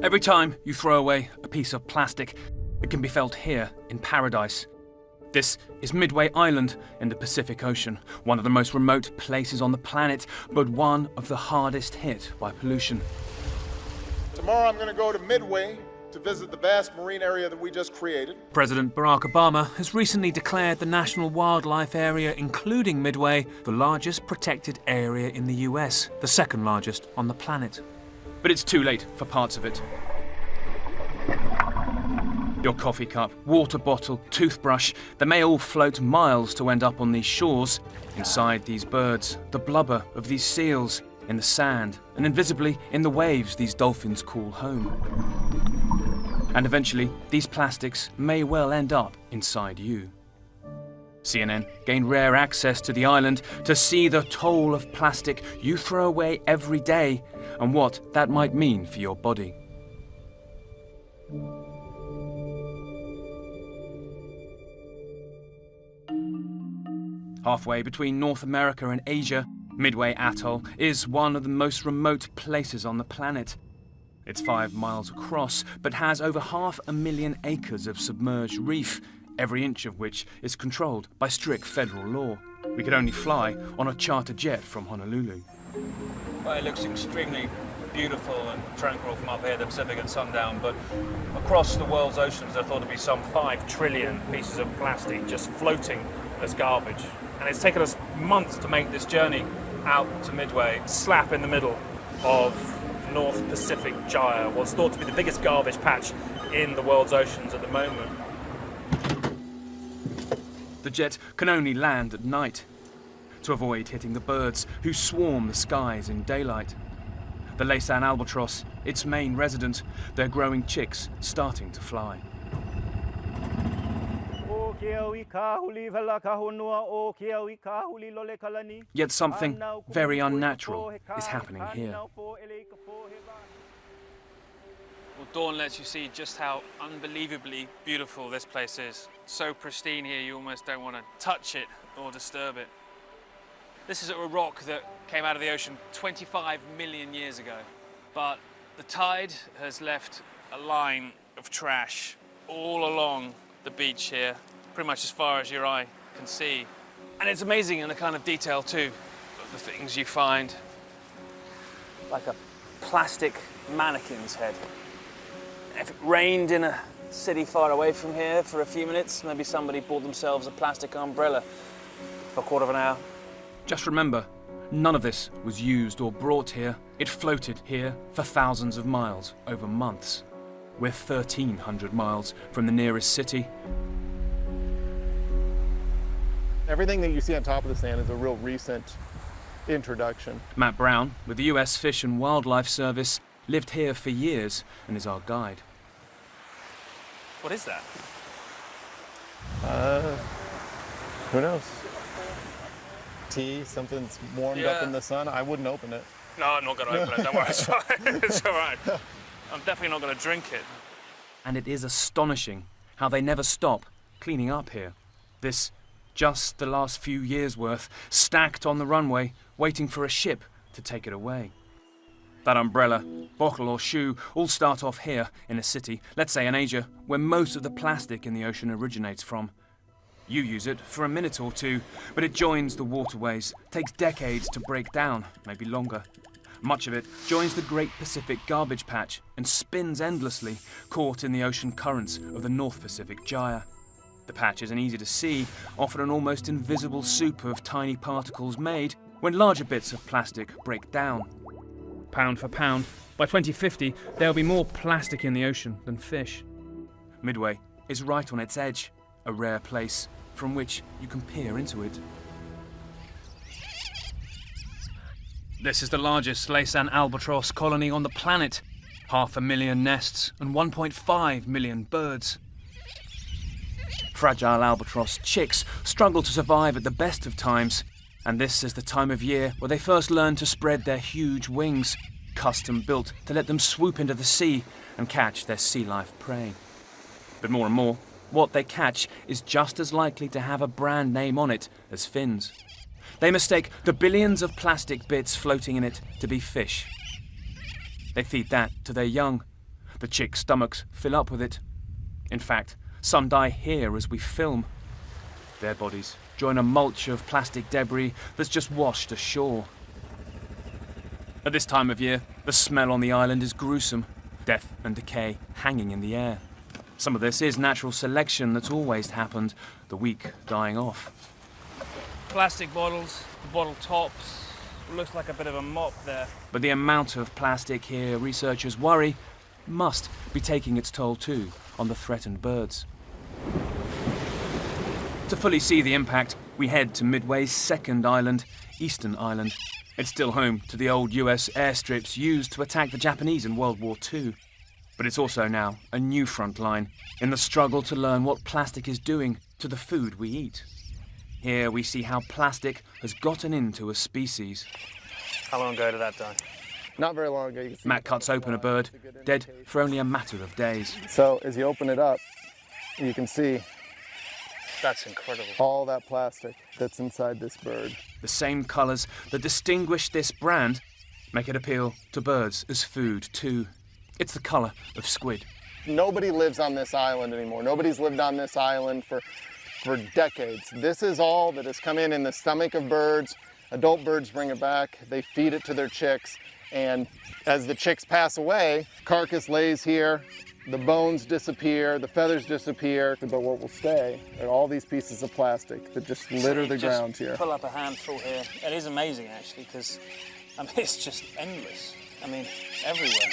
Every time you throw away a piece of plastic, it can be felt here in paradise. This is Midway Island in the Pacific Ocean, one of the most remote places on the planet, but one of the hardest hit by pollution. Tomorrow I'm going to go to Midway to visit the vast marine area that we just created. President Barack Obama has recently declared the National Wildlife Area, including Midway, the largest protected area in the US, the second largest on the planet. But it's too late for parts of it. Your coffee cup, water bottle, toothbrush, they may all float miles to end up on these shores, inside these birds, the blubber of these seals, in the sand, and invisibly in the waves these dolphins call home. And eventually, these plastics may well end up inside you. CNN gained rare access to the island to see the toll of plastic you throw away every day and what that might mean for your body. Halfway between North America and Asia, Midway Atoll is one of the most remote places on the planet. It's 5 miles across, but has over 500,000 acres of submerged reef, every inch of which is controlled by strict federal law. We could only fly on a charter jet from Honolulu. Well, it looks extremely beautiful and tranquil from up here, the Pacific at sundown, but across the world's oceans there are thought to be some 5 trillion pieces of plastic just floating as garbage. And it's taken us months to make this journey out to Midway, slap in the middle of North Pacific Gyre, what's thought to be the biggest garbage patch in the world's oceans at the moment. The jet can only land at night to avoid hitting the birds who swarm the skies in daylight. The Laysan albatross, its main resident, their growing chicks starting to fly. Yet something very unnatural is happening here. Well, dawn lets you see just how unbelievably beautiful this place is. So pristine here, you almost don't want to touch it or disturb it. This is a rock that came out of the ocean 25 million years ago. But the tide has left a line of trash all along the beach here, pretty much as far as your eye can see. And it's amazing in the kind of detail too, of the things you find. Like a plastic mannequin's head. If it rained in a city far away from here for a few minutes, maybe somebody bought themselves a plastic umbrella for a quarter of an hour. Just remember, none of this was used or brought here. It floated here for thousands of miles over months. We're 1,300 miles from the nearest city. Everything that you see on top of the sand is a real recent introduction. Matt Brown, with the US Fish and Wildlife Service, lived here for years and is our guide. What is that? Who knows? Tea, something's warmed up in the sun. I wouldn't open it. No, I'm not going to open it. Don't worry, it's fine. It's all right. I'm definitely not going to drink it. And it is astonishing how they never stop cleaning up here. This, just the last few years' worth, stacked on the runway, waiting for a ship to take it away. That umbrella, bottle or shoe all start off here in a city, let's say in Asia, where most of the plastic in the ocean originates from. You use it for a minute or two, but it joins the waterways, takes decades to break down, maybe longer. Much of it joins the Great Pacific Garbage Patch and spins endlessly, caught in the ocean currents of the North Pacific Gyre. The patch isn't easy to see, often an almost invisible soup of tiny particles made when larger bits of plastic break down. Pound for pound, by 2050, there'll be more plastic in the ocean than fish. Midway is right on its edge, a rare place from which you can peer into it. This is the largest Laysan albatross colony on the planet. 500,000 nests and 1.5 million birds. Fragile albatross chicks struggle to survive at the best of times, and this is the time of year where they first learn to spread their huge wings, custom built to let them swoop into the sea and catch their sea life prey. But more and more, what they catch is just as likely to have a brand name on it as fins. They mistake the billions of plastic bits floating in it to be fish. They feed that to their young. The chicks' stomachs fill up with it. In fact, some die here as we film. Their bodies join a mulch of plastic debris that's just washed ashore. At this time of year, the smell on the island is gruesome, death and decay hanging in the air. Some of this is natural selection that's always happened, the weak dying off. Plastic bottles, bottle tops, looks like a bit of a mop there. But the amount of plastic here, researchers worry, must be taking its toll too on the threatened birds. To fully see the impact, we head to Midway's second island, Eastern Island. It's still home to the old US airstrips used to attack the Japanese in World War II. But it's also now a new front line in the struggle to learn what plastic is doing to the food we eat. Here we see how plastic has gotten into a species. How long ago did that die? Not very long ago. You can see Matt cuts open a bird, dead for only a matter of days. So as you open it up, you can see That's incredible. all that plastic that's inside this bird. The same colours that distinguish this brand make it appeal to birds as food too. It's the colour of squid. Nobody lives on this island anymore. Nobody's lived on this island for decades. This is all that has come in the stomach of birds. Adult birds bring it back, they feed it to their chicks, and as the chicks pass away, carcass lays here, the bones disappear, the feathers disappear, but what will stay are all these pieces of plastic that just litter the ground here. Pull up a handful here. It is amazing actually, because I mean it's just endless. I mean, everywhere.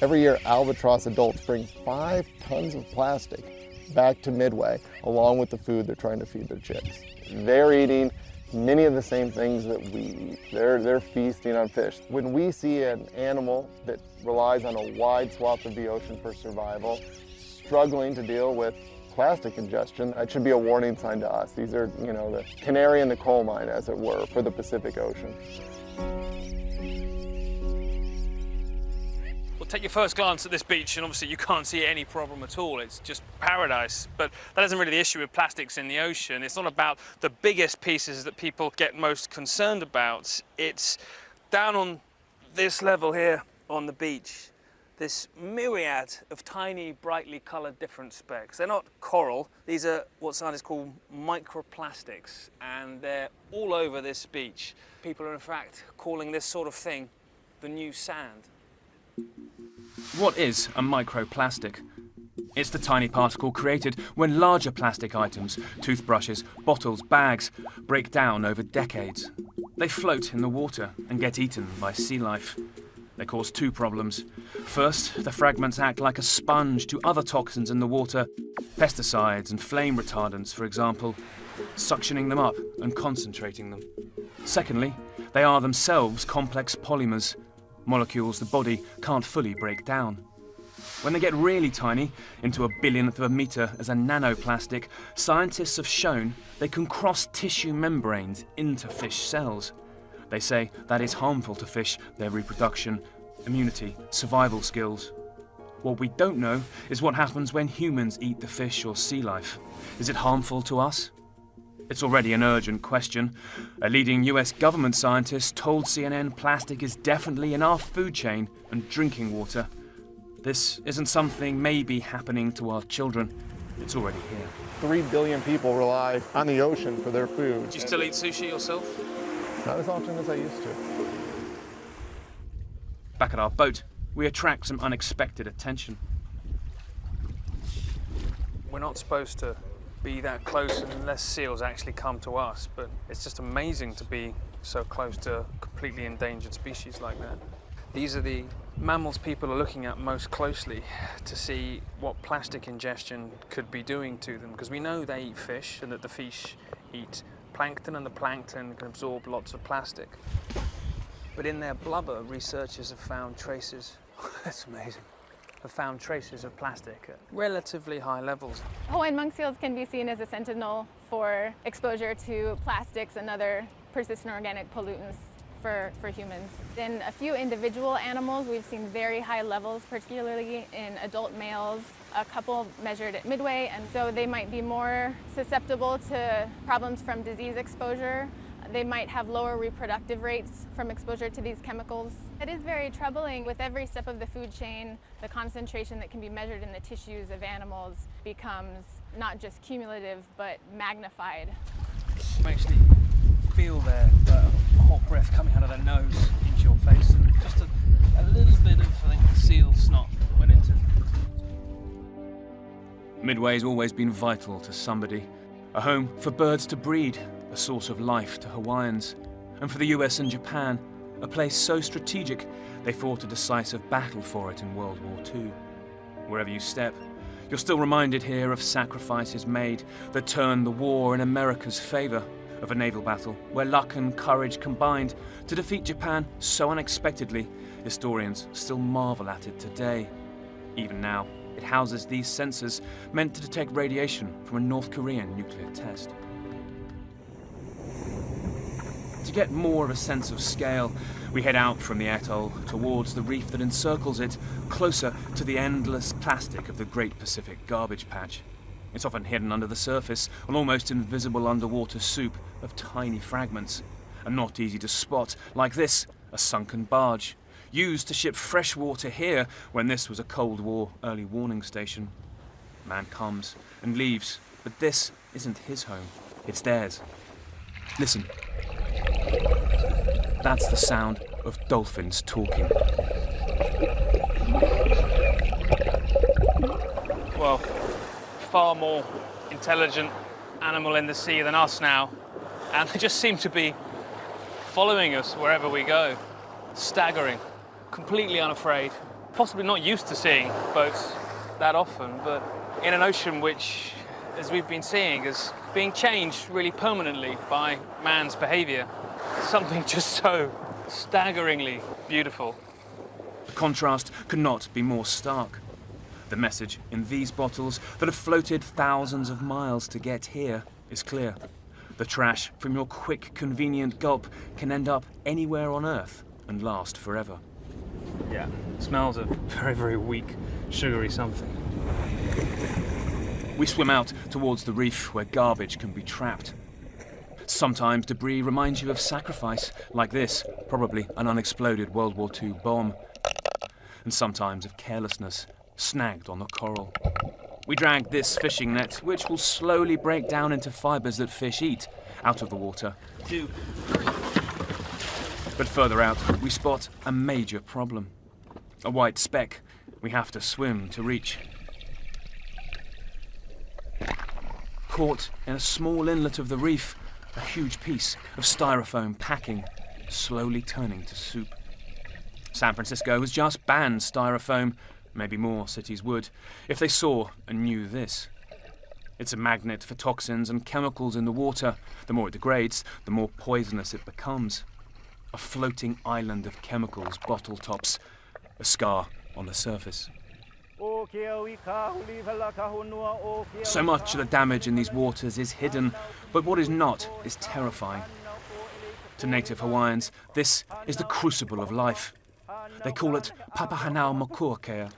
Every year, albatross adults bring 5 tons of plastic back to Midway, along with the food they're trying to feed their chicks. They're eating many of the same things that we eat. They're feasting on fish. When we see an animal that relies on a wide swath of the ocean for survival, struggling to deal with plastic ingestion, that should be a warning sign to us. These are, the canary in the coal mine, as it were, for the Pacific Ocean. Well, take your first glance at this beach and obviously you can't see any problem at all. It's just paradise. But that isn't really the issue with plastics in the ocean. It's not about the biggest pieces that people get most concerned about. It's down on this level here on the beach. This myriad of tiny, brightly coloured different specks. They're not coral. These are what scientists call microplastics, and they're all over this beach. People are in fact calling this sort of thing the new sand. What is a microplastic? It's the tiny particle created when larger plastic items, toothbrushes, bottles, bags, break down over decades. They float in the water and get eaten by sea life. They cause 2 problems. First, the fragments act like a sponge to other toxins in the water, pesticides and flame retardants, for example, suctioning them up and concentrating them. Secondly, they are themselves complex polymers, molecules the body can't fully break down. When they get really tiny, into a billionth of a metre as a nanoplastic, scientists have shown they can cross tissue membranes into fish cells. They say that is harmful to fish, their reproduction, immunity, survival skills. What we don't know is what happens when humans eat the fish or sea life. Is it harmful to us? It's already an urgent question. A leading US government scientist told CNN plastic is definitely in our food chain and drinking water. This isn't something maybe happening to our children. It's already here. 3 billion people rely on the ocean for their food. Do you still eat sushi yourself? Not as often as I used to. Back at our boat, we attract some unexpected attention. We're not supposed to be that close unless seals actually come to us, but it's just amazing to be so close to a completely endangered species like that. These are the mammals people are looking at most closely to see what plastic ingestion could be doing to them, because we know they eat fish and that the fish eat plankton and the plankton can absorb lots of plastic. But in their blubber, researchers have found traces, that's amazing, have found traces of plastic at relatively high levels. Hawaiian monk seals can be seen as a sentinel for exposure to plastics and other persistent organic pollutants for humans. In a few individual animals, we've seen very high levels, particularly in adult males. A couple measured at Midway, and so they might be more susceptible to problems from disease exposure They might have lower reproductive rates from exposure to these chemicals. It is very troubling. With every step of the food chain, the concentration that can be measured in the tissues of animals becomes not just cumulative, but magnified. You actually feel their hot breath coming out of their nose into your face, and just a little bit of, I think, seal snot went into. Midway's always been vital to somebody. A home for birds to breed, a source of life to Hawaiians. And for the US and Japan, a place so strategic they fought a decisive battle for it in World War II. Wherever you step, you're still reminded here of sacrifices made that turned the war in America's favour, of a naval battle where luck and courage combined to defeat Japan so unexpectedly, historians still marvel at it today. Even now, it houses these sensors meant to detect radiation from a North Korean nuclear test. To get more of a sense of scale, we head out from the atoll towards the reef that encircles it, closer to the endless plastic of the Great Pacific Garbage Patch. It's often hidden under the surface, an almost invisible underwater soup of tiny fragments, and not easy to spot, like this, a sunken barge, used to ship fresh water here when this was a Cold War early warning station. Man comes and leaves, but this isn't his home, it's theirs. Listen. That's the sound of dolphins talking. Well, far more intelligent animal in the sea than us now, and they just seem to be following us wherever we go. Staggering, completely unafraid, possibly not used to seeing boats that often, but in an ocean which, as we've been seeing, is being changed really permanently by man's behaviour. Something just so staggeringly beautiful. The contrast could not be more stark. The message in these bottles that have floated thousands of miles to get here is clear. The trash from your quick, convenient gulp can end up anywhere on Earth and last forever. Yeah, smells of very, very weak, sugary something. We swim out towards the reef where garbage can be trapped. Sometimes debris reminds you of sacrifice, like this, probably an unexploded World War II bomb. And sometimes of carelessness, snagged on the coral. We drag this fishing net, which will slowly break down into fibres that fish eat, out of the water. 2, 3. But further out, we spot a major problem. A white speck we have to swim to reach. Caught in a small inlet of the reef, a huge piece of styrofoam packing, slowly turning to soup. San Francisco has just banned styrofoam. Maybe more cities would, if they saw and knew this. It's a magnet for toxins and chemicals in the water. The more it degrades, the more poisonous it becomes. A floating island of chemicals, bottle tops, a scar on the surface. So much of the damage in these waters is hidden, but what is not is terrifying. To native Hawaiians, this is the crucible of life. They call it Papahanau Makuakea,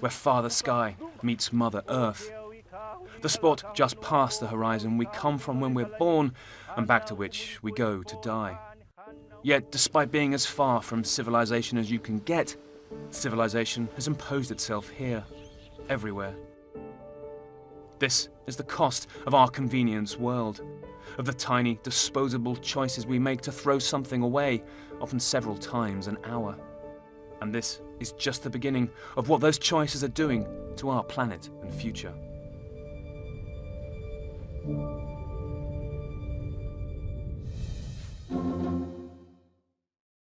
where Father Sky meets Mother Earth. The spot just past the horizon we come from when we're born, and back to which we go to die. Yet, despite being as far from civilization as you can get, civilization has imposed itself here, everywhere. This is the cost of our convenience world, of the tiny, disposable choices we make to throw something away, often several times an hour. And this is just the beginning of what those choices are doing to our planet and future.